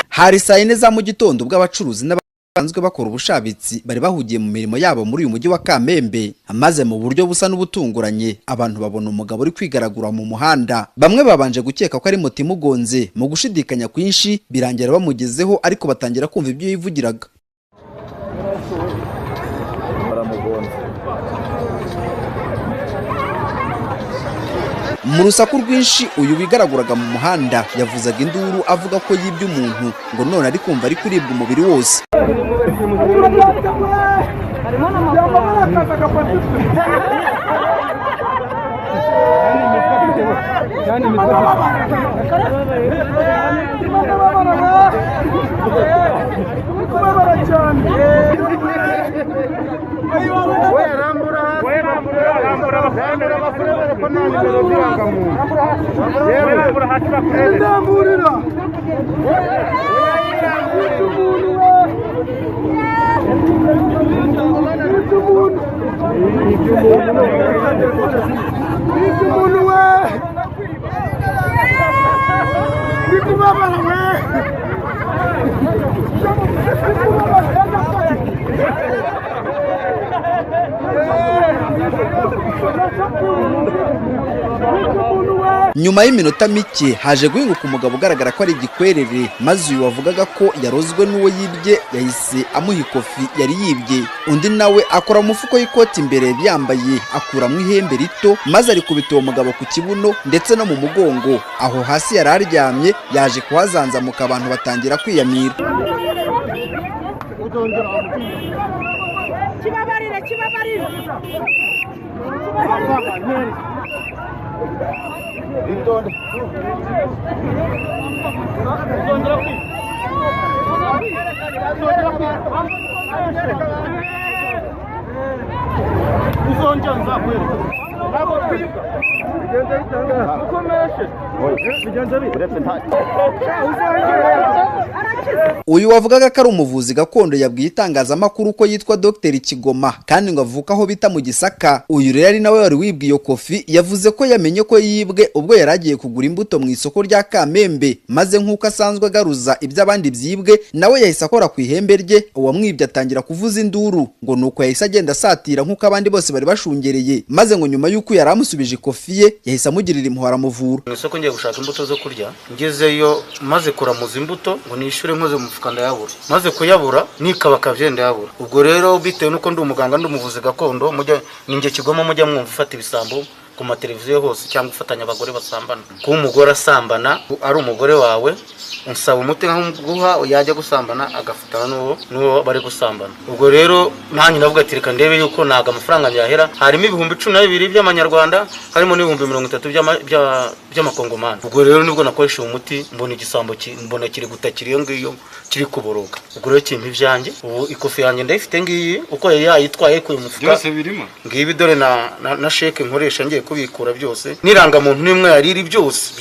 Hari saa 4 za mu gitondo bw'abacuruzi n'abanzwe bakora ubushabitsi bari bahugiye mu mirimo yabo muri uyu mujyi wa Kamembe, amaze mu buryo busa n'ubutunguranye abantu babona umugabo uri kwigaragura mu muhanda. Bamwe babanje gukeka ko ari moto imugonze, mu gushidikanya kwinshi birangira bamugezeho ariko batangira kumva ibyo yivugiraga. Mu rusaku rwinshi uyu wigaraguraga mu muhanda yavuzaga induru avuga ko yibye umuntu ngo none ari kumva ari kuribwa umubiri wose. Nyuma y'iminota mike haje guhinguka umugabo ugaragara ko ari igikwerere, maze uyu wavugaga ko yarozwe n'uwo yibye yahise amuha ikofi yari yibye. Undi nawe akora mu mufuko y'ikoti imbere yambaye akuramo ihembe rito, maze ari kubita uwo mugabo ku kibuno ndetse no mu mugongo. Aho hasi yari aryamye yaje kuhazanzamuka abantu batangira kwiyamira. Uyu wavugaga ko ari umuvuzi gakondo yabwiye itangazamakuru ko yitwa Dr Kigoma kandi ngo avuka aho bita mu Gisaka. Uyu rero ari nawe wari wibwiye iyo kofi, yavuze ko yamenye ko yibwe ubwo yaragiye kugura imbuto mu isoko rya Kamembe, maze nk'uko asanzwe agaruza iby'abandi byibwe nawe yahise akora ku ihembe rye. Uwamwibye atangira kuvuza induru ngo nuko yahise agenda asatira nk'uko abandi bose bari bashungereye, maze ngo nyuma y'uko yari amusubije ikofi ye yahise amugirira impuhwe aramuvura. Isoko ngiye gushaka imbuto zo kurya, ngezeyo maze kuramuza imbuto ngo nishure nkoze mu mufuka ndayabura, maze kuyabura nikabakavye ndayabura. Ubwo rero bitewe nuko ndi umuganga ndi umuvuzi gakondo, mujya ninge Kigoma mujya mwumva ufata ibisambo ku mateleviziyo hose cyangwa ufatanya abagore basambana. Ko umugore asambana ari umugore wawe unsaba umuti nkaguha yajya gusambana agafutana n'uwo bari gusambana. Ubwo rero nanjye navuga ati reka ndebe yuko naga amafaranga yahera, harimo ibihumbi 12 by'amanyarwanda, harimo n'ibihumbi 30 by'amakongomani. Ubwo rero nibwo nakoresha umuti mbona igisambo mbona kiri gutakira iyo ngiyo kiri kuboroga. Ubwo rero kimpi byanjye ubu ikofi yanjye ndayifite ngiyi uko yayitwaye ku mufuka byose birimo ngibi dore na sheke nkoresha ngiye kubikura byose niranga muntu nimwe yariri byose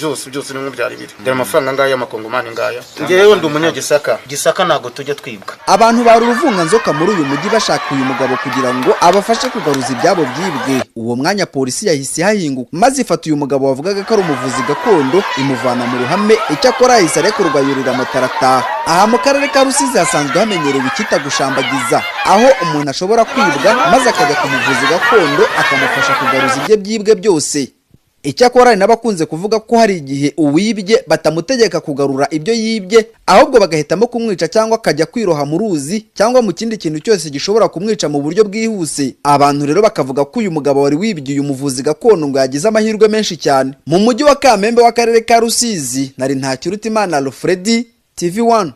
nimwe byari biri. Dore amafaranga ngaya y'amakongomani ngaya. Ngewe ndi umunyagisaka, Gisaka nago tujya twibwa. Abantu bari uruvunga nzoka muri uyu mujyi bashaka uyu mugabo kugira ngo abafashe kugaruza ibyabo byibwe. Uwo mwanya polisi yahise hahinguka maze ifata uyu mugabo wavugaga ko ari umuvuzi gakondo imuvana mu ruhame. Icyakora yahise arekurwa yurira motarata. Aha mu karere ka Rusizi hasanzwe hamenyerewe ikita gushambagiza, aho umuntu ashobora kwibwa maze akajya ku muvuzi gakondo akamufasha kugaruza ibye byibwe byose. Icyakora n'abakunze kuvuga ko hari igihe uwibye batamutegeka kugarura ibyo yibye, ahubwo bagahitamo kumwica cyangwa akajya kwiroha mu ruzi cyangwa mu kindi kintu cyose gishobora kumwica mu buryo bwihuse. Abantu rero bakavuga ko uyu mugabo wari wibye uyu muvuzi gakondo ngo yagize amahirwe menshi cyane. Mu mujyi wa Kamembe w'akarere ka Rusizi, nari Ntakirutimana Alfredi, TV1.